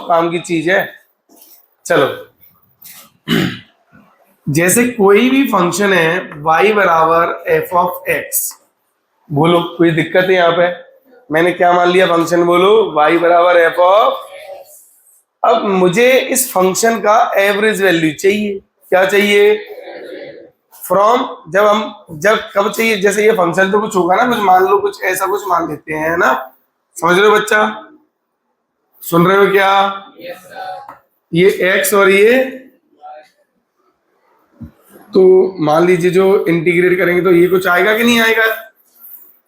काम की चीज है। चलो, जैसे कोई भी फंक्शन है y बराबर एफ ऑफ एक्स, बोलो कोई दिक्कत है यहाँ पे? मैंने क्या मान लिया फंक्शन, बोलो y बराबर एफ ऑफ। अब मुझे इस फंक्शन का एवरेज वैल्यू चाहिए। क्या चाहिए? फ्रॉम, जब कब चाहिए? जैसे ये फंक्शन तो कुछ होगा ना, कुछ मान लो, कुछ ऐसा कुछ मान लेते हैं ना। समझ रहे हो बच्चा? सुन रहे हो क्या? ये x और ये, तो मान लीजिए जो इंटीग्रेट करेंगे तो ये कुछ आएगा कि नहीं आएगा?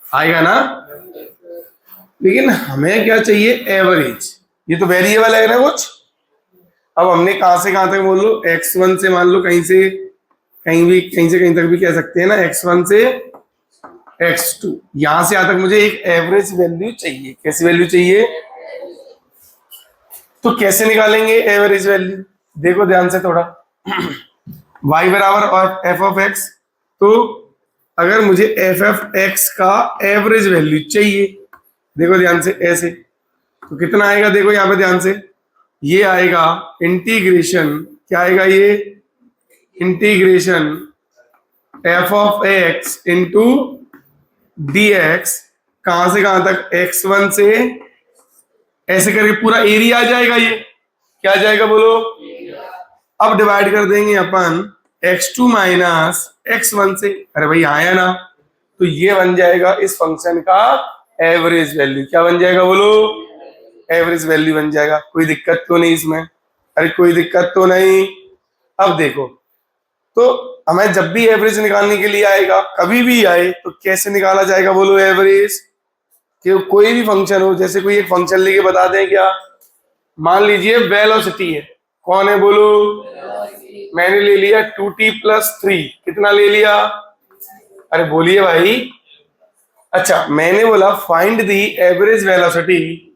आएगा ना। लेकिन हमें क्या चाहिए? एवरेज। ये तो वेरिएबल है ना कुछ। अब हमने कहां से कहां तक बोल लो, x1 से मान लो कहीं से कहीं तक भी कह सकते हैं ना, x1 से x2, यहां से यहां तक मुझे एक एवरेज वैल्यू चाहिए। कैसी वैल्यू चाहिए? तो कैसे निकालेंगे एवरेज वैल्यू? देखो ध्यान से थोड़ा। y बराबर एफ ऑफ एक्स, तो अगर मुझे एफ एफ एक्स का एवरेज वैल्यू चाहिए, देखो ध्यान से ऐसे, तो कितना आएगा? देखो यहाँ पे ध्यान से, ये आएगा इंटीग्रेशन, क्या आएगा ये? Integration F of x into D x, कहां से कहां तक? x1 से, ऐसे करके पूरा एरिया आ जाएगा। ये क्या आ जाएगा बोलो? अब डिवाइड कर देंगे अपन x2 माइनस x1 से। अरे भाई आया ना, तो ये बन जाएगा इस फंक्शन का एवरेज वैल्यू। क्या बन जाएगा बोलो? एवरेज वैल्यू बन जाएगा। कोई दिक्कत तो नहीं इसमें? अरे कोई दिक्कत तो नहीं। अब देखो, तो हमें जब भी एवरेज निकालने के लिए आएगा, कभी भी आए, तो कैसे निकाला जाएगा बोलो एवरेज? कि कोई भी फंक्शन हो, जैसे कोई एक फंक्शन लेके बता दें क्या, मान लीजिए वेलोसिटी है। कौन है बोलो? मैंने ले लिया 2t + 3। कितना ले लिया? अरे बोलिए भाई। अच्छा, मैंने बोला find the average velocity,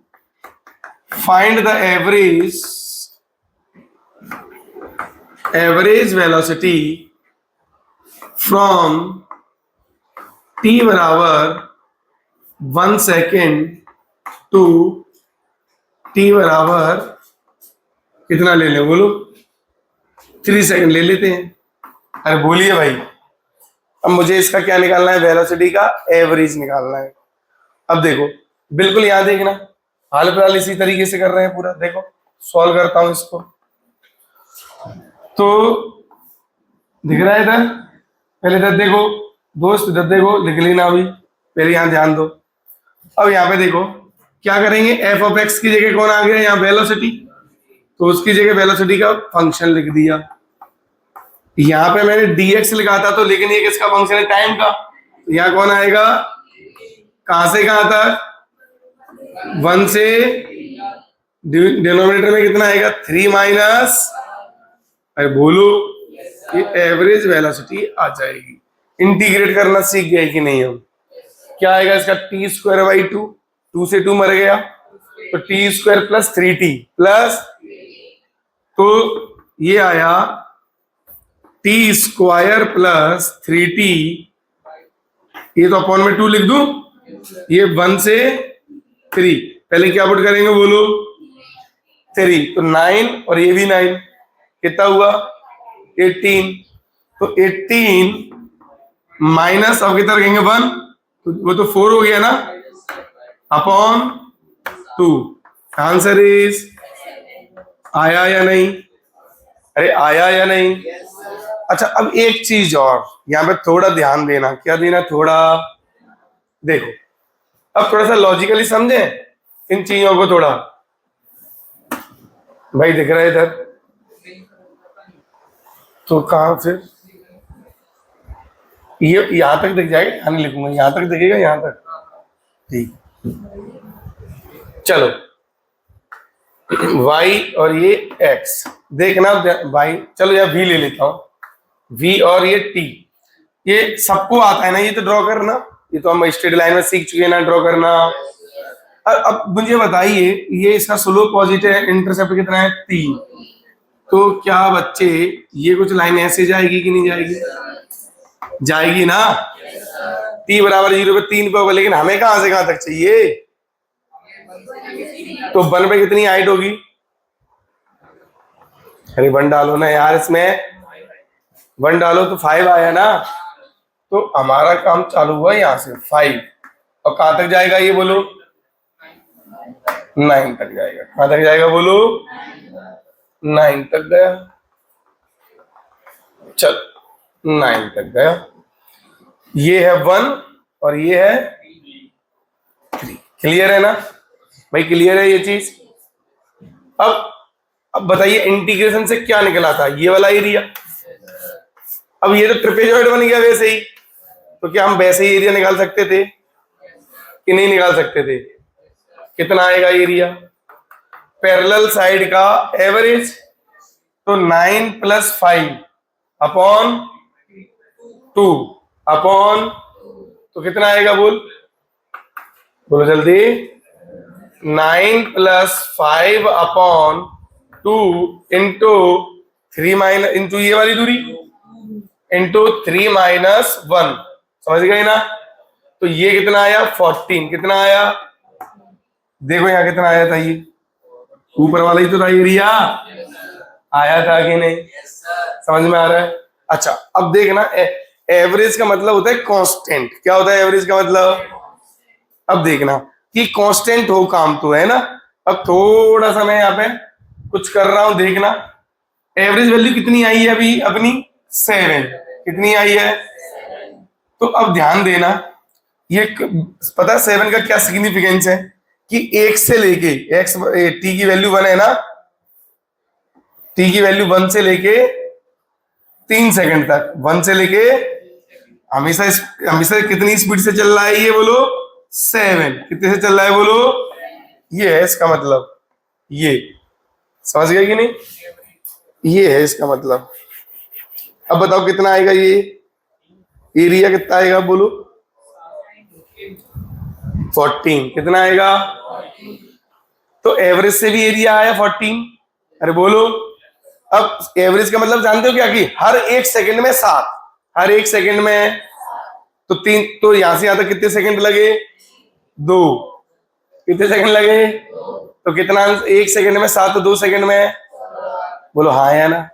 find the average velocity from t बराबर 1 सेकेंड टू t बराबर कितना ले लें बोलो? 3 सेकेंड ले लेते हैं। अरे बोलिए भाई। अब मुझे इसका क्या निकालना है? वेलोसिटी का एवरेज निकालना है। अब देखो, बिल्कुल यहां देखना, हाल फिलहाल इसी तरीके से कर रहे हैं पूरा। देखो सॉल्व करता हूं इसको, तो दिख रहा है इधर? पहले इधर देखो दोस्त, इधर देखो, लिख लेना अभी, पहले यहां ध्यान दो। अब यहाँ पे देखो क्या करेंगे, एफ ऑफ एक्स की जगह कौन आ गया यहाँ? वेलोसिटी। तो उसकी जगह वेलोसिटी का फंक्शन लिख दिया। यहाँ पे मैंने dx लिखा था, तो लेकिन ये किसका फंक्शन है? टाइम का। यहाँ कौन आएगा? कहां से कहां तक? 1 से, डिनोमिनेटर में कितना आएगा? 3 माइनस, अरे बोलो, ये एवरेज वेलोसिटी आ जाएगी। इंटीग्रेट करना सीख गए कि नहीं हम? क्या आएगा इसका? t²/2, 2 से 2 मर गया, तो t² + 3t प्लस, तो ये आया t² + 3t, ये तो अपॉन में 2 लिख दूं, ये 1 से 3, पहले क्या पुट करेंगे बोलो? 3, तो 9, और ये भी 9, कितना हुआ? 18। तो 18 माइनस, अब कितना रखेंगे? 1, तो वो तो 4 हो गया ना, अपॉन 2। आंसर इज, आया या नहीं? अरे आया या नहीं? अच्छा, अब एक चीज और यहाँ पे थोड़ा ध्यान देना। क्या देना? थोड़ा देखो, अब थोड़ा सा लॉजिकली समझे इन चीजों को थोड़ा। भाई दिख रहा है इधर? तो कहां फिर ये यहां तक दिख जाएगा, यहां नहीं लिखूंगा, यहां तक दिखेगा, यहां तक। ठीक, चलो y और ये x देखना भाई। चलो यार v ले लेता हूं, v और ये t, ये सबको आता है ना ये तो ड्रॉ करना, ये तो हम स्ट्रेट लाइन में सीख चुके हैं ना ड्रॉ करना। अब मुझे बताइए, ये इसका स्लोप पॉजिटिव है, इंटरसेप्ट कितना है? 3। तो क्या बच्चे ये कुछ लाइन ऐसे जाएगी कि नहीं जाएगी? जाएगी ना। t बराबर 0 पे 3 पे होगा, लेकिन हमें कहां से कहां तक चाहिए? तो 1 पे कितनी हाइट होगी? अरे 1 डालो ना यार, इसमें 1 डालो तो 5 आया ना, तो हमारा काम चालू हुआ यहाँ से 5, और कहां तक जाएगा ये बोलो? 9 तक जाएगा। कहां तक जाएगा बोलो? 9 तक गया। चल 9 तक गया। ये है 1 और ये है 3। क्लियर है ना भाई? क्लियर है ये चीज? अब बताइए इंटीग्रेशन से क्या निकला था? ये वाला एरिया। अब ये तो ट्रेपेजॉइड बन गया वैसे ही, तो क्या हम वैसे ही एरिया निकाल सकते थे कि नहीं निकाल सकते थे? कितना आएगा एरिया पैरेलल साइड का एवरेज? तो 9 + 5 अपॉन 2 अपॉन, तो कितना आएगा बोलो जल्दी। 9 + 5 अपॉन 2 इंटू 3 माइनस, इंटू ये वाली दूरी, इंटू 3 - 1। समझ गए ना? तो ये कितना आया? 14। कितना आया? देखो यहाँ कितना आया था, ये ऊपर वाला ही तो था एरिया। आया था कि नहीं? समझ में आ रहा है? अच्छा अब देखना, एवरेज का मतलब होता है कांस्टेंट। क्या होता है एवरेज का मतलब? अब देखना कि कांस्टेंट हो काम तो है ना। अब थोड़ा सा मैं यहाँ पे कुछ कर रहा हूं, देखना एवरेज वैल्यू कितनी आई है अभी अपनी? 7। कितनी आई है? तो अब ध्यान देना, ये पता है 7 का क्या सिग्निफिकेंस है? कि 1 से लेके एक्स, टी की वैल्यू 1 है ना, टी की वैल्यू 1 से लेके 3 सेकंड तक, 1 से लेके हमेशा हमेशा कितनी स्पीड से चल रहा है ये बोलो? 7। कितने से चल रहा है बोलो? ये है इसका मतलब। ये समझ गए कि नहीं? ये है इसका मतलब। अब बताओ कितना आएगा ये एरिया? कितना आएगा बोलो? 14। कितना आएगा? तो एवरेज से भी एरिया आया 14। अरे बोलो। अब एवरेज का मतलब जानते हो क्या? कि हर 1 सेकंड में 7, हर 1 सेकंड में, तो 3, तो यहां से यहां तक कितने सेकंड लगे? 2। कितने सेकंड लगे? तो कितना? 1 सेकंड में 7, तो 2 सेकंड में, बोलो हाँ या ना?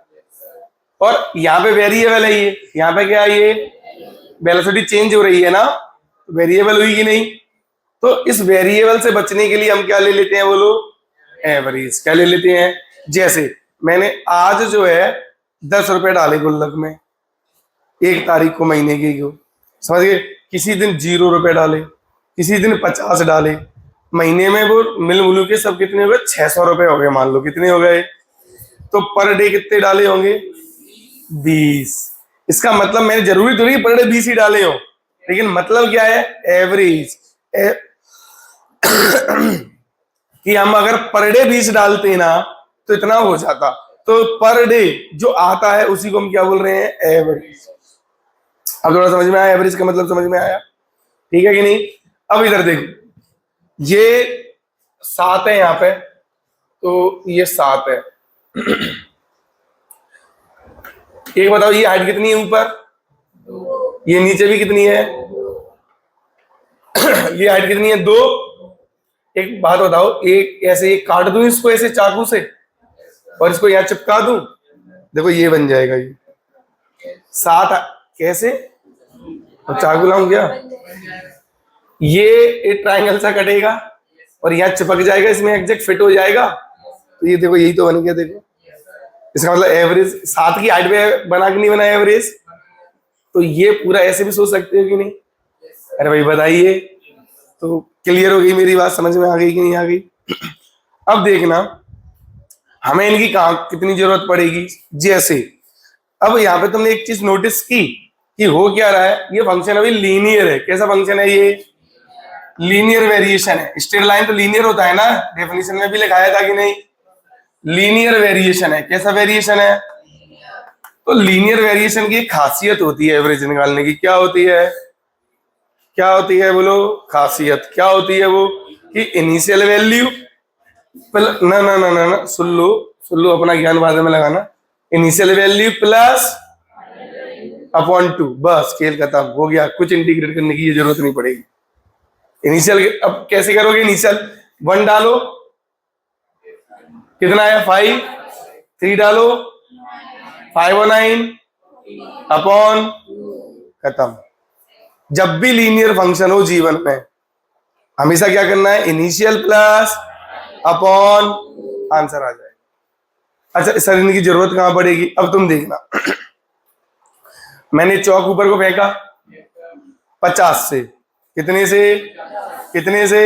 और यहाँ पे वेरिएबल है ये, यहाँ पे क्या है? ये वेलोसिटी चेंज हो रही है ना, वेरिएबल हुई कि नहीं? तो इस वेरिएबल से बचने के लिए हम क्या ले लेते हैं बोलो? एवरेज। क्या ले लेते हैं? जैसे मैंने आज जो है 10 रुपए डाले गुल्लक में, 1 तारीख को महीने की को, समझ गए? किसी दिन 0 रुपए डाले, किसी दिन 50 डाले, महीने में वो मिल मुलू के सब कितने हो गए? 600 रुपए हो गए मान लो। कितने हो गए? तो पर डे कितने डाले होंगे? 20। इसका मतलब मैंने जरूरी तो नहीं पर डे 20 ही डाले हो, लेकिन मतलब क्या है? एवरेज कि हम अगर पर डे 20 डालते ना तो इतना हो जाता। तो पर डे जो आता है उसी को हम क्या बोल रहे हैं? एवरेज। अब थोड़ा समझ में आया? एवरेज का मतलब समझ में आया? ठीक है कि नहीं? अब इधर देखो, ये 7 है यहाँ पे, तो ये 7 है। एक बताओ ये हाइट कितनी है ऊपर? ये नीचे भी कितनी है? ये हाइट कितनी है? 2। एक बात बताओ, एक ऐसे एक काट दूं इसको ऐसे चाकू से और इसको यहाँ चिपका दूं, देखो ये बन जाएगा ये 7। कैसे? और चाकू लाऊं क्या? ये एक ट्रायंगल सा कटेगा और यहाँ चिपक जाएगा, इसमें एग्जैक्ट फिट हो जाएगा। तो ये देखो यही तो बन गया। देखो इसका मतलब एवरेज 7 की हाइट पे बना कि नहीं बना एवरेज? तो ये पूरा ऐसे भी सोच सकते हो कि नहीं? अरे भाई बताइए। तो क्लियर हो गई मेरी बात? समझ में आ गई कि नहीं आ गई? अब देखना हमें इनकी कहां कितनी जरूरत पड़ेगी। जैसे अब यहाँ पे तुमने एक चीज नोटिस की कि हो क्या रहा है? ये फंक्शन अभी लीनियर है। कैसा फंक्शन है ये? लीनियर वेरिएशन है। स्ट्रेट लाइन तो लीनियर होता है ना, डेफिनेशन में भी लिखाया था कि नहीं? लीनियर वेरिएशन है। कैसा वेरिएशन है? तो लीनियर वेरिएशन की एक खासियत होती है एवरेज निकालने की। क्या होती है? क्या होती है बोलो? खासियत क्या होती है वो? कि इनिशियल वैल्यू ना ना ना ना ना सुन लो अपना ज्ञान बाद में लगाना। इनिशियल वैल्यू प्लस अपॉन 2, बस खेल खत्म हो गया। कुछ इंटीग्रेट करने की जरूरत नहीं पड़ेगी। इनिशियल अब कैसे करोगे? इनिशियल 1 डालो, कितना आया? 5। 3 डालो 509 अपॉन, खत्म। जब भी लीनियर फंक्शन हो जीवन में हमेशा क्या करना है, इनिशियल प्लस अपॉन, आंसर आ जाएगा। अच्छा सर इनकी जरूरत कहां पड़ेगी, अब तुम देखना। मैंने चौक ऊपर को फेंका 50 से, कितने से, कितने से,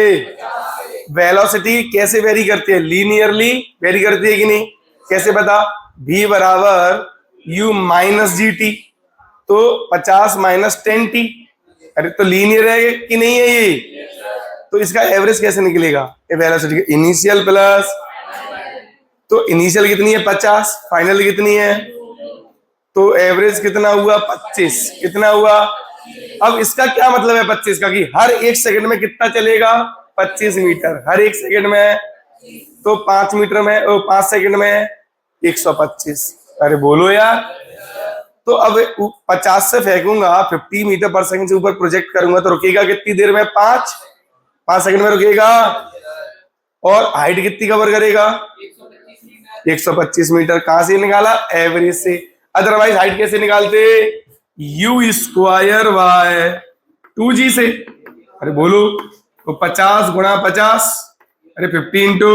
वेलोसिटी कैसे वेरी करती है, लीनियरली वेरी करती है कि नहीं, कैसे बता, v बराबर u माइनस जी टी, तो 50 माइनस 10t, अरे तो लीनियर है कि नहीं है ये, तो इसका एवरेज कैसे निकलेगा, वेलोसिटी इनिशियल प्लस, तो इनिशियल कितनी है 50, फाइनल कितनी है, तो एवरेज कितना हुआ 25, कितना हुआ। अब इसका क्या मतलब है 25 का, कि हर एक सेकंड में कितना चलेगा 25 मीटर, हर एक सेकंड में, तो 5 मीटर में 5 सेकंड में 125, अरे बोलो यार। तो अब 50 से फेंकूंगा 50 मीटर पर सेकंड से ऊपर प्रोजेक्ट करूंगा तो रुकेगा कितनी देर में, 5 सेकंड में रुकेगा, और हाइट कितनी कवर करेगा 125 मीटर। कहां से निकाला, एवरेज से। अदरवाइज हाइट कैसे निकालते, u स्क्वायर बाय 2g से, अरे बोलो, तो 50 गुणा 50, अरे 50 इंटू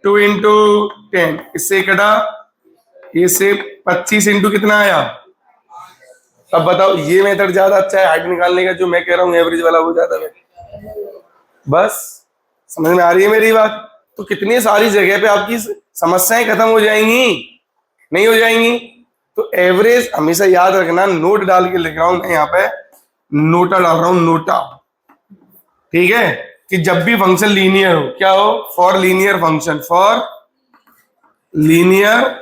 2 इंटू 10, इससे कटा, ये से 25 इंटू कितना आया। अब बताओ ये मेथड ज्यादा अच्छा है हाइट निकालने का, जो मैं कह रहा हूँ एवरेज वाला वो ज्यादा है। बस समझ में आ रही है मेरी बात। तो कितनी सारी जगह पे आपकी समस्याएं खत्म हो जाएंगी, नहीं हो जाएंगी। तो एवरेज हमेशा याद रखना, नोट डाल के लिख रहा हूं मैं यहाँ पे, नोटा डाल रहा हूं, नोटा, ठीक है, कि जब भी फंक्शन लीनियर हो, क्या हो, for linear function, for linear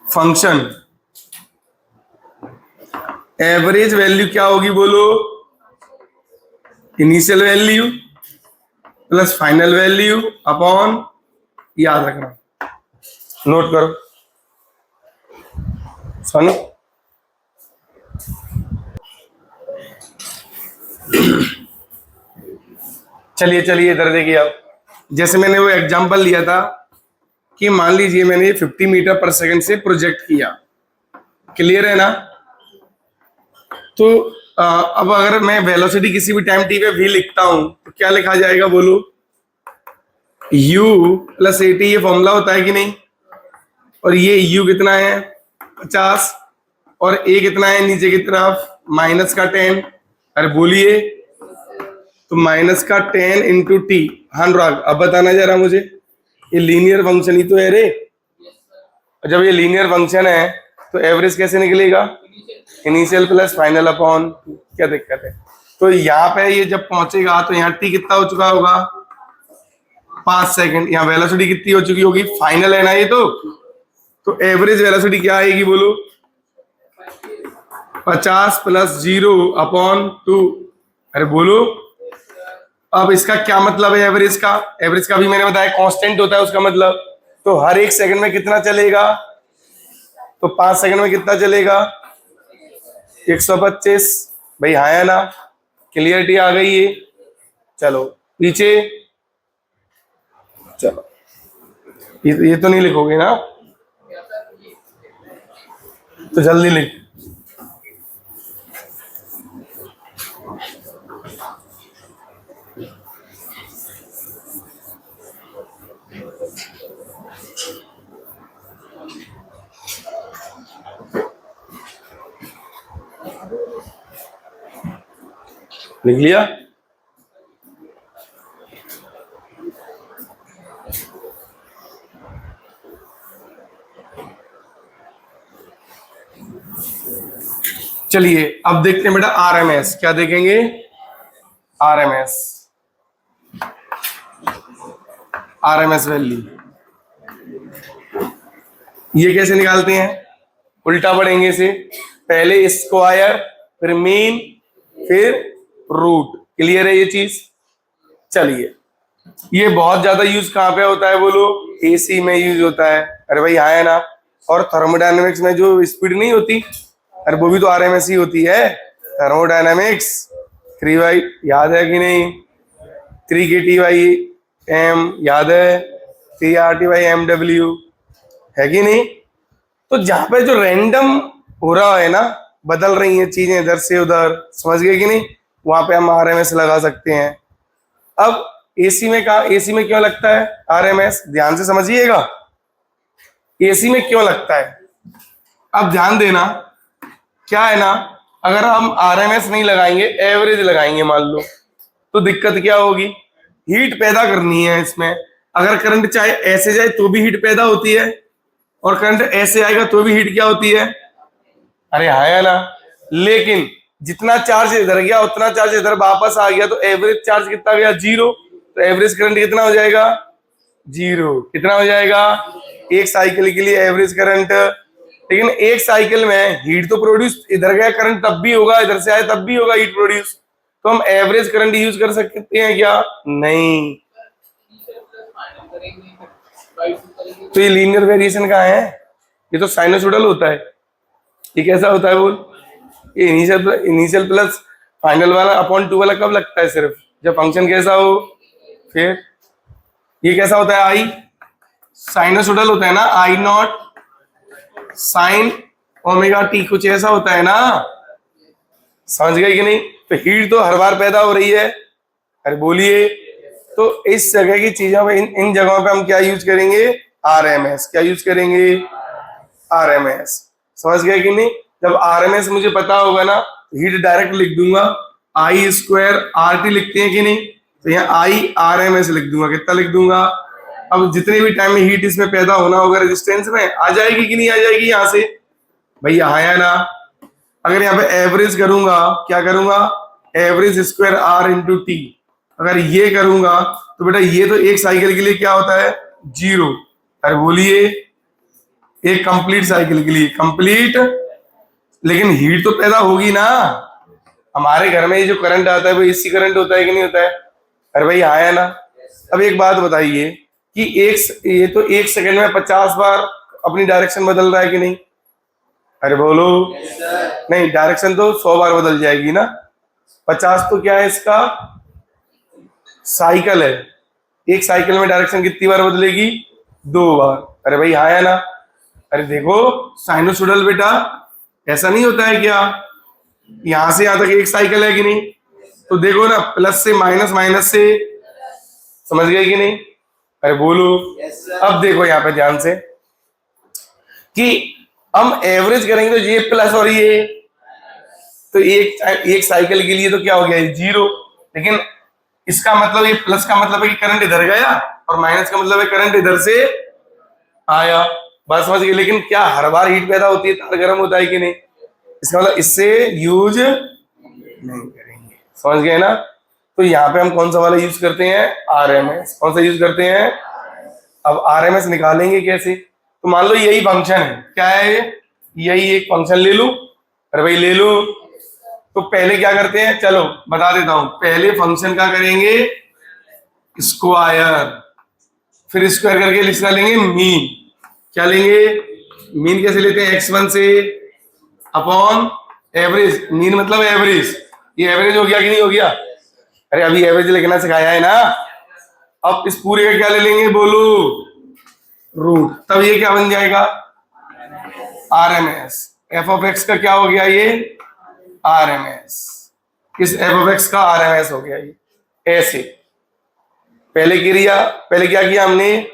function average value क्या होगी, बोलो, initial value plus final value upon, याद रखना, नोट करो सुनो। चलिए चलिए इधर देखिए आप, जैसे मैंने वो एग्जांपल लिया था कि मान लीजिए मैंने 50 मीटर पर सेकंड से प्रोजेक्ट किया, क्लियर है ना। तो अब अगर मैं वेलोसिटी किसी भी टाइम टी पे v लिखता हूं तो क्या लिखा जाएगा, बोलो, u प्लस ए टी, ये फॉर्मूला होता है कि नहीं, और ये u कितना है 50, और a कितना है नीचे की तरफ माइनस का 10, अरे बोलिए, तो माइनस का 10 इंटू टी। हाँ अनुराग अब बताना जरा मुझे, ये लीनियर फंक्शन ही तो है रे, जब ये लीनियर फंक्शन है तो एवरेज कैसे निकलेगा, इनिशियल प्लस फाइनल अपॉन, क्या दिक्कत है। तो यहाँ पे ये जब पहुंचेगा तो यहाँ टी कितना हो चुका होगा 5 सेकंड, यहाँ वेलोसिटी कितनी हो चुकी होगी, फाइनल है ना ये, तो एवरेज वेलोसिटी क्या आएगी, बोलो, 50 प्लस 0 अपॉन 2, अरे बोलो। अब इसका क्या मतलब है एवरेज का, एवरेज का भी मैंने बताया कांस्टेंट होता है उसका मतलब, तो हर एक सेकंड में कितना चलेगा, तो 5 सेकंड में कितना चलेगा 125, भाई हाँ है ना, क्लियरिटी आ गई है। चलो पीछे, चलो ये तो नहीं लिखोगे ना, तो जल्दी लिख, लिख लिया। चलिए अब देखते हैं बेटा आरएमएस, क्या देखेंगे, आरएमएस, आरएमएस वैल्यू ये कैसे निकालते हैं, उल्टा पढ़ेंगे इसे, पहले स्क्वायर फिर मीन फिर रूट, क्लियर है ये चीज। चलिए ये बहुत ज्यादा यूज कहां पे होता है, बोलो, एसी में यूज होता है, अरे भाई हाँ है ना, और थर्मोडायनेमिक्स में जो स्पीड नहीं होती, अरे वो भी तो आरएमएस ही होती है, थर्मोडायनेमिक्स 3y याद है कि नहीं, 3 kTm याद है, CRT/MW, है कि नहीं? तो जहां पे जो रैंडम हो रहा है ना, बदल रही हैं चीजें इधर से उधर, समझ गए कि नहीं, वहां पे हम RMS लगा सकते हैं। अब एसी में कहा, एसी में क्यों लगता है RMS? ध्यान से समझिएगा, एसी में क्यों लगता है। अब ध्यान देना, क्या है ना, अगर हम RMS नहीं लगाएंगे, एवरेज लगाएंगे मान लो, तो दिक्कत क्या होगी, हीट पैदा करनी है इसमें। अगर करंट चाहे ऐसे जाए तो भी हीट पैदा होती है, और करंट ऐसे आएगा तो भी हीट क्या होती है, अरे है ना। लेकिन जितना चार्ज इधर गया उतना चार्ज इधर वापस आ गया, तो एवरेज चार्ज कितना गया, 0। तो एवरेज करंट कितना हो जाएगा, 0। कितना हो जाएगा, एक साइकिल के लिए एवरेज करंट। लेकिन एक साइकिल में हीट तो प्रोड्यूस, इधर गया करंट तब भी होगा, इधर से आया तब भी होगा हीट प्रोड्यूस। तो हम एवरेज करंट यूज कर सकते हैं क्या, नहीं। तो ये लीनियर वेरिएशन कहाँ है, ये तो साइनसोइडल होता है। ये कैसा होता है बोल, ये इनिशियल प्लस फाइनल वाला अपॉन 2 वाला कब लगता है, सिर्फ जब फंक्शन कैसा हो। फिर ये कैसा होता है, आई साइनसोइडल होता है ना, I0 साइन ओमेगा टी, कुछ ऐसा होता है ना, समझ गए कि नहीं। तो हीट तो हर बार पैदा हो रही है, अरे बोलिए। तो इस जगह की चीजों पे, इन जगहों पे हम क्या यूज करेंगे, RMS। क्या यूज करेंगे, RMS। समझ गए कि नहीं। जब RMS मुझे पता होगा ना, हीट डायरेक्ट लिख दूंगा, I²RT लिखते हैं कि नहीं, तो यहाँ IRMS लिख दूंगा। कितना लिख दूंगा, अब जितने भी टाइम में हीट इसमें पैदा होना होगा रेजिस्टेंस में, आ जाएगी कि नहीं आ जाएगी यहाँ से, भाई यहाँ है ना। अगर यहाँ पे एवरेज करूंगा, क्या करूंगा, average square R into T. अगर ये करूंगा तो बेटा ये तो एक साइकिल के लिए क्या होता है, 0। अरे बोलिए, एक कंप्लीट साइकिल के लिए कंप्लीट। लेकिन हीट तो पैदा होगी ना, हमारे घर में ये जो करंट आता है वो AC करंट होता है कि नहीं होता है, अरे भाई आया ना। अब एक बात बताइए कि ये तो 1 सेकंड में 50 बार अपनी डायरेक्शन बदल रहा है कि नहीं, अरे बोलो। नहीं, डायरेक्शन तो 100 बार बदल जाएगी ना, 50 तो क्या है इसका, साइकिल है। एक साइकिल में डायरेक्शन कितनी बार बदलेगी, 2 बार। अरे भाई आया ना। अरे देखो साइनोसोइडल बेटा ऐसा नहीं होता है क्या, यहां से यहां तक एक साइकिल है कि नहीं, तो देखो ना, प्लस से माइनस, माइनस से, समझ गए कि नहीं, अरे बोलो। अब देखो यहाँ पे ध्यान से कि हम एवरेज करेंगे तो ये प्लस और ये, तो एक साइकिल के लिए तो क्या हो गया, 0। लेकिन इसका मतलब, ये प्लस का मतलब है कि करंट इधर गया, और माइनस का मतलब है करंट इधर से आया। बात समझ गए। लेकिन क्या हर बार हीट पैदा होती है, तार गर्म होता है कि नहीं, इसका मतलब इससे यूज नहीं करेंगे, समझ गए ना। तो यहाँ पे हम कौन सा वाला यूज करते हैं, RMS। कौन सा यूज करते हैं, अब RMS निकालेंगे कैसे, तो मान लो यही फंक्शन है, क्या है ये, यही एक फंक्शन ले लूं, अरे भाई ले लो। तो पहले क्या करते हैं, चलो बता देता हूं, पहले फंक्शन का करेंगे स्क्वायर, फिर स्क्वायर करके लिखना लेंगे मीन। क्या लेंगे, मीन कैसे लेते हैं, x1 से अपॉन एवरेज। मीन मतलब एवरेज, ये एवरेज हो गया कि नहीं हो गया, अरे अभी एवरेज लिखना सिखाया है ना। अब इस पूरे का क्या ले लेंगे, बोलो, रूट। तब ये क्या बन जाएगा, RMS। f(x) का क्या हो गया, ये RMS। इस f(x) का RMS हो गया ये, ऐसे। पहले क्या किया हमने,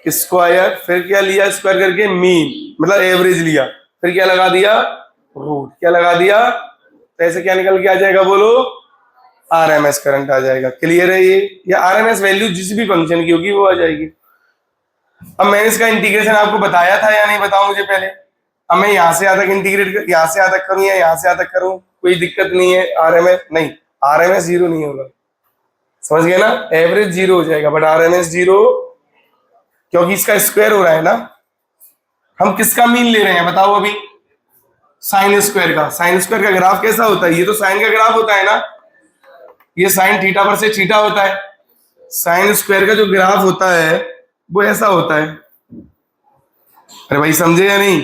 स्क्वायर, फिर क्या लिया, स्क्वायर करके मीन मतलब एवरेज लिया, फिर क्या लगा दिया, रूट। क्या लगा दिया, तो ऐसे क्या निकल के आ जाएगा, बोलो, RMS करंट आ जाएगा। क्लियर है ये RMS वैल्यू जिस भी फंक्शन की होगी वो आ जाएगी। अब मैंने इसका इंटीग्रेशन आपको बताया था या नहीं, बताओ मुझे पहले। अब मैं यहाँ से यहाँ तक इंटीग्रेट, यहाँ से यहाँ तक करूँ या यहाँ से यहाँ तक करूँ, कोई दिक्कत नहीं है। RMS 0 नहीं होगा, समझ गए ना। एवरेज 0 हो जाएगा, बट RMS 0, क्योंकि इसका स्क्वायर हो रहा है ना। हम किसका मीन ले रहे हैं बताओ अभी, साइन स्क्वायर का। साइन स्क्वायर का ग्राफ कैसा होता है, ये तो साइन का ग्राफ होता है ना, ये साइन थीटा पर से थीटा होता है। साइन स्क्वायर का जो ग्राफ होता है वो ऐसा होता है, अरे भाई समझे या नहीं।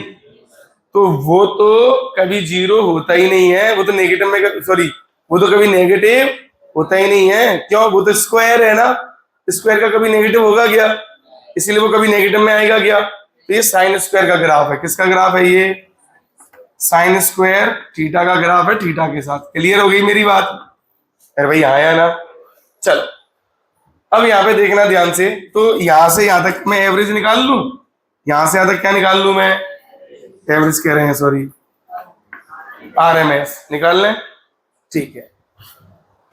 तो वो तो कभी 0 होता ही नहीं है, वो तो नेगेटिव में, सॉरी, वो तो कभी नेगेटिव होता ही नहीं है। क्यों, वो तो स्क्वायर है ना, स्क्वायर का कभी नेगेटिव होगा क्या, इसीलिए वो कभी नेगेटिव में आएगा क्या। तो ये साइन स्क्वायर का ग्राफ है। किसका ग्राफ है ये, साइन स्क्वायर थीटा का ग्राफ है थीटा के साथ। क्लियर हो गई मेरी बात। अरे भाई आया ना। चलो अब यहाँ पे देखना ध्यान से, तो यहां से यहां तक मैं एवरेज निकाल लूं, यहां से यहां तक क्या निकाल लूं मैं, एवरेज कह रहे हैं सॉरी, आरएमएस निकाल लें। ठीक है,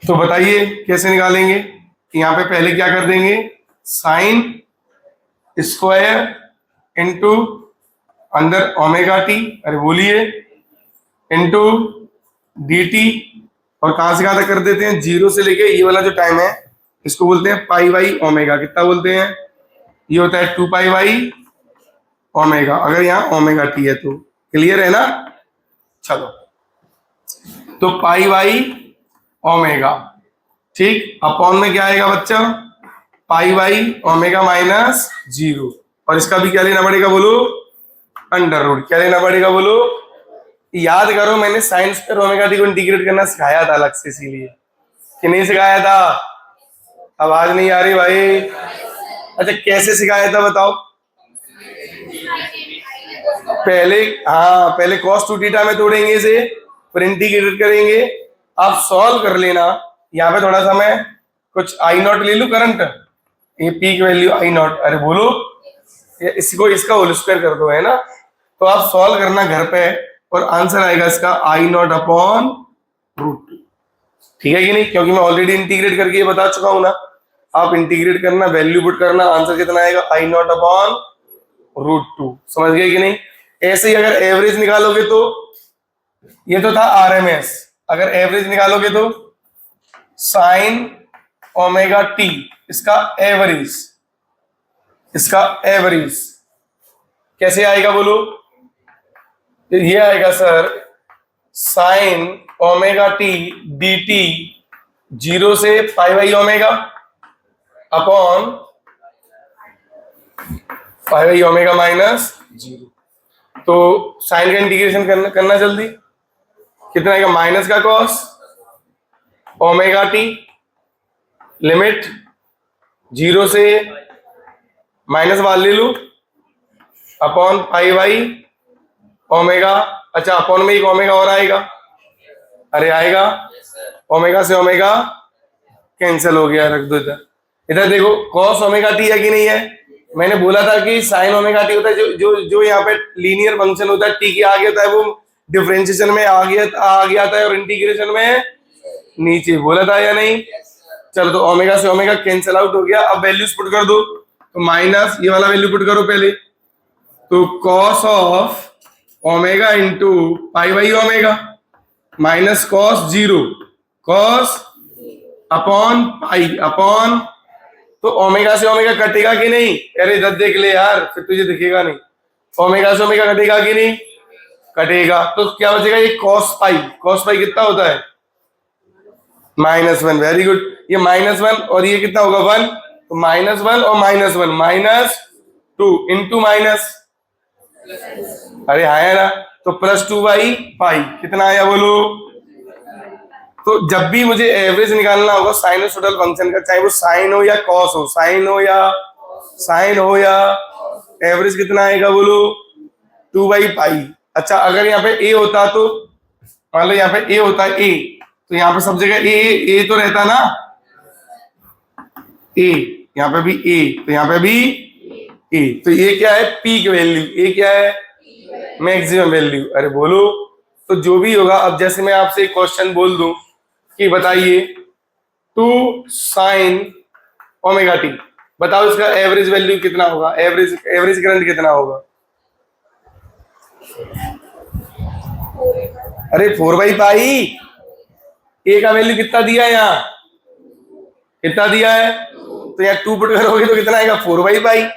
तो बताइए कैसे निकालेंगे। यहाँ पे पहले क्या कर देंगे, साइन स्क्वायर इंटू अंदर ओमेगा टी, अरे बोलिए, इंटू डी टी, और कहां से कहां तक कर देते हैं, जीरो से लेके ये वाला जो टाइम है इसको बोलते हैं पाई बाई ओमेगा। कितना बोलते हैं, ये होता है 2 पाई बाई ओमेगा, अगर यहाँ ओमेगा टी है तो। क्लियर है ना। चलो तो पाई बाई ओमेगा, ठीक, अपॉन में क्या आएगा बच्चा, पाई बाई ओमेगा माइनस जीरो, और इसका भी क्या लेना पड़ेगा बोलो, अंडर रूट। क्या लेना पड़ेगा बोलो, याद करो मैंने साइन स्क्वायर ओमेगा टी को इंटीग्रेट करना सिखाया था अलग से, इसीलिए कि नहीं सिखाया था, आवाज नहीं आ रही भाई। अच्छा कैसे सिखाया था बताओ, पहले, हाँ पहले cos 2 थीटा में तोड़ेंगे इसे, फिर इंटीग्रेट करेंगे। आप सॉल्व कर लेना। यहाँ पे थोड़ा सा मैं कुछ आई नॉट ले लू करंट, ये पी की वैल्यू आई नॉट, अरे बोलो इसको, इसका होल स्क्वायर कर दो, है ना। तो आप सॉल्व करना घर पे, और आंसर आएगा इसका आई नॉट अपॉन रूट। ठीक है कि नहीं, क्योंकि मैं ऑलरेडी इंटीग्रेट करके ये बता चुका हूं ना। आप इंटीग्रेट करना, वैल्यू पुट करना, आंसर कितना आएगा, आई नॉट अपॉन रूट 2। समझ गए कि नहीं। ऐसे ही अगर एवरेज निकालोगे तो, ये तो था आरएमएस, अगर एवरेज निकालोगे तो साइन ओमेगा टी, इसका एवरेज, इसका एवरेज कैसे आएगा बोलो, ये आएगा sir sine omega T D T, zero से pi by omega upon pi by omega minus zero. तो साइन का इंटीग्रेशन करना जल्दी, कितना आएगा, माइनस का cos omega T, limit zero से माइनस वाल ले लू, अपॉन पाई बाई ओमेगा। अच्छा अपॉन में एक ओमेगा और आएगा, अरे आएगा, ओमेगा से ओमेगा कैंसिल हो गया, रख दो इधर। इधर देखो कॉस ओमेगा टी है कि नहीं है, मैंने बोला था कि साइन ओमेगा टी होता है, जो जो जो यहाँ पे लीनियर फंक्शन होता है, टी के आगे होता है वो डिफरेंशिएशन में आ गया था, और इंटीग्रेशन में नीचे, बोला था या नहीं। चलो तो ओमेगा से ओमेगा कैंसिल आउट हो गया। अब वैल्यूज पुट कर दो, तो माइनस ये वाला वैल्यू पुट करो पहले, तो cos of omega into pi by omega minus cos zero, cos upon pi upon, तो ओमेगा से ओमेगा कटेगा कि नहीं, अरे इधर देख ले यार, फिर तुझे दिखेगा नहीं, ओमेगा से ओमेगा कटेगा कि नहीं, कटेगा। तो क्या बचेगा, ये कॉस पाई, कॉस पाई कितना होता है, -1। वेरी गुड, ये -1 और ये कितना होगा 1, तो -1 और -1 -2 इंटू माइनस, अरे आया ना, तो +2 बाई पाई, कितना आया बोलो। तो जब भी मुझे एवरेज निकालना होगा साइनसोइडल फंक्शन का, चाहे वो साइन हो या कॉस हो, साइन हो या एवरेज कितना आएगा बोलो, 2 बाई पाई। अच्छा अगर यहाँ पे ए होता, तो मान लो यहाँ पे ए होता है, ए, तो यहाँ पे सब जगह ए तो रहता ना, ए, यहाँ पे भी ए, तो यहाँ पे भी ए, तो ये क्या है, पीक वैल्यू, ये क्या है, मैक्सिमम वैल्यू, अरे बोलो। तो जो भी होगा, अब जैसे मैं आपसे एक क्वेश्चन बोल दूं कि बताइए 2 साइन ओमेगा टी, बताओ इसका एवरेज वैल्यू कितना होगा, एवरेज करंट कितना होगा, अरे 4 बाई पाई, ए का वैल्यू कितना दिया है, यहाँ कितना दिया है, तो यहाँ 2 पुट करोगे तो कितना आएगा, 4 बाई पाई,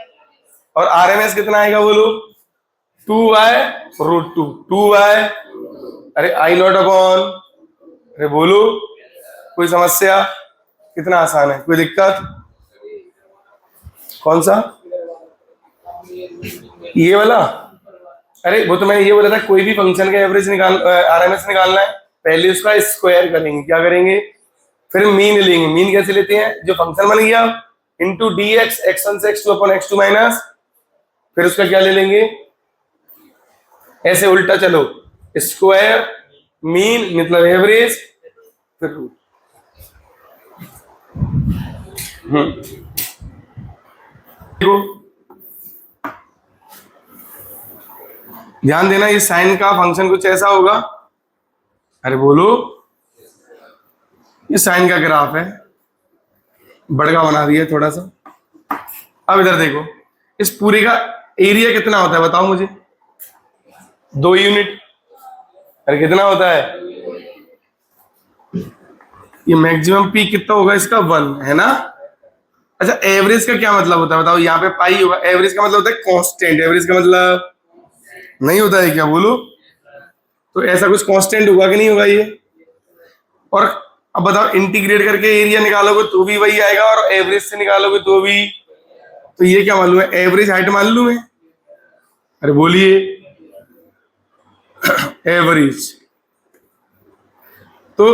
और आरएमएस कितना आएगा बोलो, 2 बाय रूट 2 बाय, अरे आई नॉट अपॉन, अरे बोलो कोई समस्या, कितना आसान है, कोई दिक्कत, कौन सा, ये वाला, अरे वो तो मैंने ये बोला था, कोई भी फंक्शन का एवरेज आरएमएस निकालना है, पहले उसका स्क्वायर करेंगे, क्या करेंगे, फिर मीन लेंगे। मीन कैसे लेते हैं, जो फंक्शन बन गया इंटू डी एक्स x1 से x2 अपॉन x2 माइनस, फिर उसका क्या ले लेंगे, ऐसे उल्टा चलो, स्क्वायर मीन मतलब एवरेज, फिर रूट। देखो ध्यान देना, ये साइन का फंक्शन कुछ ऐसा होगा, अरे बोलो, ये साइन का ग्राफ है, बड़का बना दिया थोड़ा सा। अब इधर देखो, इस पूरे का एरिया कितना होता है बताओ मुझे, 2 यूनिट। अरे कितना होता है, ये मैक्सिमम पी कितना होगा इसका, 1 है ना। अच्छा एवरेज का क्या मतलब होता है बताओ, यहाँ पे पाई होगा, एवरेज का मतलब होता है कांस्टेंट, एवरेज का मतलब नहीं होता है क्या, बोलो। तो ऐसा कुछ कांस्टेंट होगा कि नहीं होगा ये। और अब बताओ इंटीग्रेट करके एरिया निकालोगे तो भी वही आएगा, और एवरेज से निकालोगे तो भी। तो ये क्या मालूम है, एवरेज हाइट मान लूं मैं, अरे बोलिए एवरेज। तो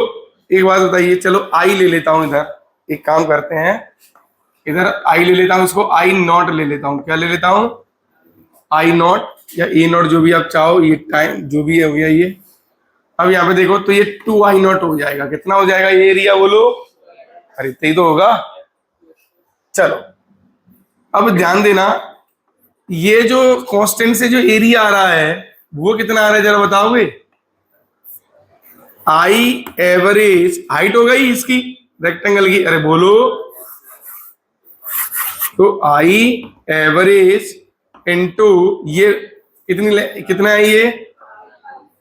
एक बात बताइए, चलो आई ले लेता हूं इधर, एक काम करते हैं, इधर आई ले लेता हूं, इसको आई नॉट ले लेता हूं, क्या ले लेता हूं, आई नॉट या ए नॉट, जो भी आप चाहो, ये टाइम जो भी हो गया ये। अब यहाँ पे देखो तो ये 2i0 हो जाएगा, कितना हो जाएगा ये एरिया बोलो, अरे इतना ही तो होगा। चलो अब ध्यान देना, ये जो कांस्टेंट से जो एरिया आ रहा है वो कितना आ रहा है जरा बताओगे, आई एवरेज हाइट हो गई इसकी रेक्टेंगल की, अरे बोलो, तो आई एवरेज इनटू ये कितना है ये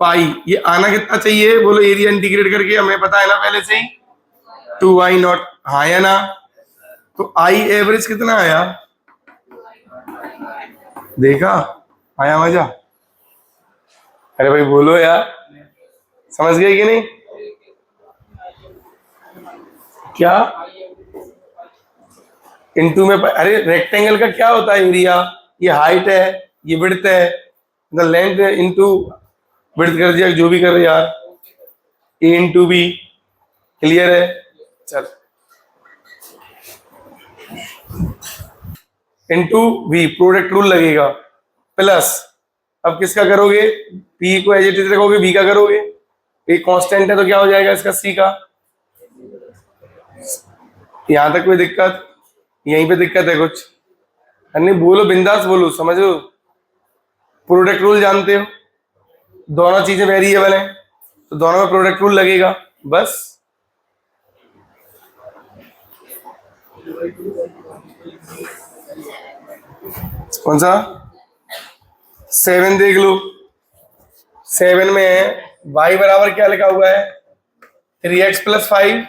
पाई, ये आना कितना चाहिए बोलो, एरिया इंटीग्रेट करके हमें पता है ना पहले से ही, 2i0, हाँ या ना। तो आई एवरेज कितना आया, देखा, आया मजा, अरे भाई बोलो यार, समझ गए कि नहीं, क्या इनटू में, अरे रेक्टेंगल का क्या होता है एरिया, ये हाइट है, ये विड्थ है, मतलब लेंथ इनटू विड्थ कर दिया, जो भी कर रहे यार, ए इंटू बी, क्लियर है। चल इंटू वी, प्रोडक्ट रूल लगेगा, प्लस अब किसका करोगे, पी को एज इट इज रखोगे, बी का करोगे, एक कांस्टेंट है तो क्या हो जाएगा इसका, सी का। यहां तक कोई दिक्कत, यहीं पे दिक्कत है कुछ, नहीं बोलो बिंदास बोलो, समझो, प्रोडक्ट रूल जानते हो, दोनों चीजें वेरिएबल हैं तो दोनों में प्रोडक्ट रूल लगेगा, बस। कौन सा, 7 देख लो, 7 में y बराबर क्या लिखा हुआ है, 3x + 5।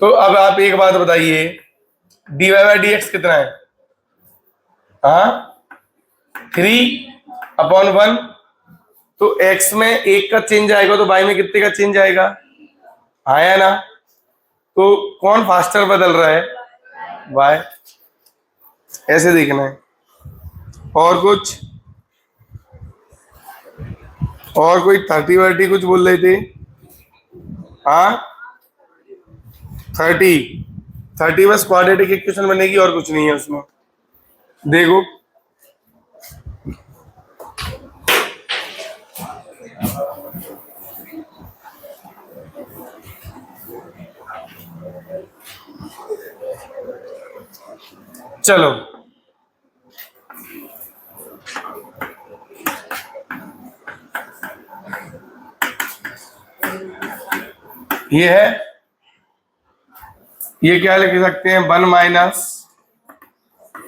तो अब आप एक बात बताइए, dy/dx कितना है, हाँ 3/1, तो x में 1 का चेंज आएगा तो y में कितने का चेंज आएगा, आया ना। तो कौन फास्टर बदल रहा है, y, ऐसे देखना है। और कुछ, और कोई 30 कुछ बोल रहे थे, हाँ 30 बस क्वाड्रेटिक इक्वेशन बनेगी और कुछ नहीं है उसमें, देखो चलो ये है, ये क्या लिख सकते हैं, 1 minus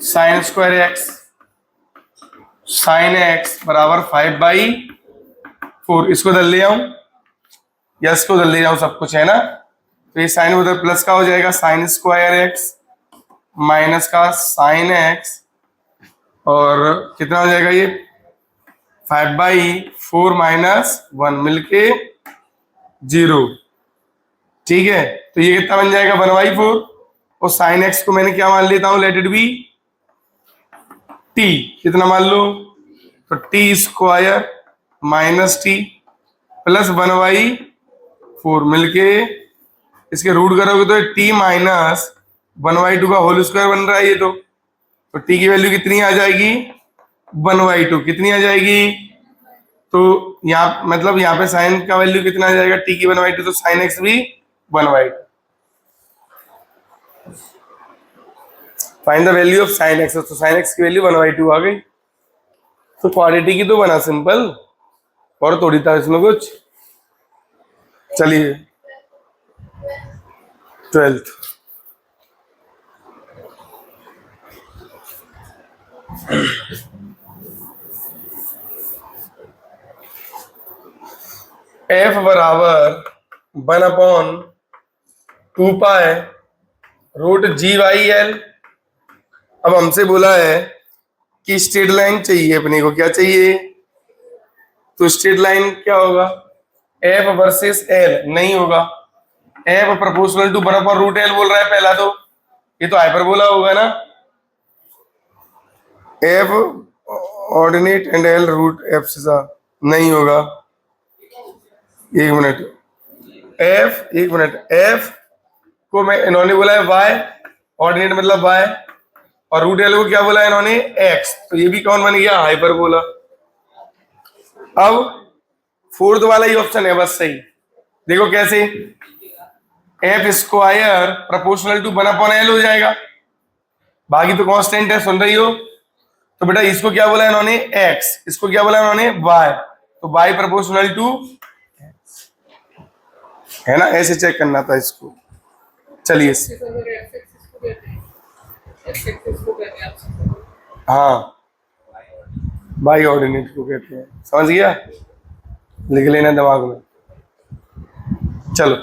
sine square x, sine x बराबर 5/4, इसको दल ले आऊं या इसको दल ले जाऊं, सब कुछ है ना। तो ये साइन उधर प्लस का हो जाएगा, साइन स्क्वायर एक्स माइनस का साइन एक्स, और कितना हो जाएगा ये 5/4 - 1 मिलके 0, ठीक है। तो ये कितना बन जाएगा 1/4, और साइन एक्स को मैंने क्या मान लेता हूं, लेट इट बी टी, कितना मान लो, तो t² - t प्लस 1/4 मिलके इसके रूट करोगे तो t - 1/2 का होल स्क्वायर बन रहा है ये तो टी की वैल्यू कितनी आ जाएगी 1/2 कितनी आ जाएगी तो यहाँ मतलब यहाँ पे साइन का वैल्यू कितना आ जाएगा टी की 1/2 तो साइन एक्स भी 1/2 find the value of sine x तो साइन एक्स की वैल्यू 1/2 आ गई तो क्वाड्रेटिक की तो बना सिंपल और थोड़ी था इसमें कुछ चलिए 12th एफ बराबर 1/2π√GYL। अब हमसे बोला है कि स्ट्रेट लाइन चाहिए अपने को क्या चाहिए तो स्ट्रेट लाइन क्या होगा एफ वर्सेस एल नहीं होगा एफ प्रोपोर्शनल टू 1/√L बोल रहा है पहला तो ये तो हाइपरबोला होगा ना f ordinate and l root abscissa नहीं होगा एक मिनट एफ को मैं इन्होंने बोला है वाई ऑर्डिनेट मतलब वाई और रूट एल को क्या बोला है इन्होंने एक्स तो ये भी कौन बन गया हाइपरबोला। अब फोर्थ वाला ही ऑप्शन है बस सही देखो कैसे F square proportional to 1/L हो जाएगा बाकी तो कांस्टेंट है सुन रही हो तो बेटा इसको क्या बोला इन्होंने एक्स इसको क्या बोला इन्होंने वाई तो वाई प्रोपोर्शनल टू है ना ऐसे चेक करना था इसको चलिए हाँ बाई ऑर्डिनेट को कहते हैं समझ गया लिख लेना दिमाग में चलो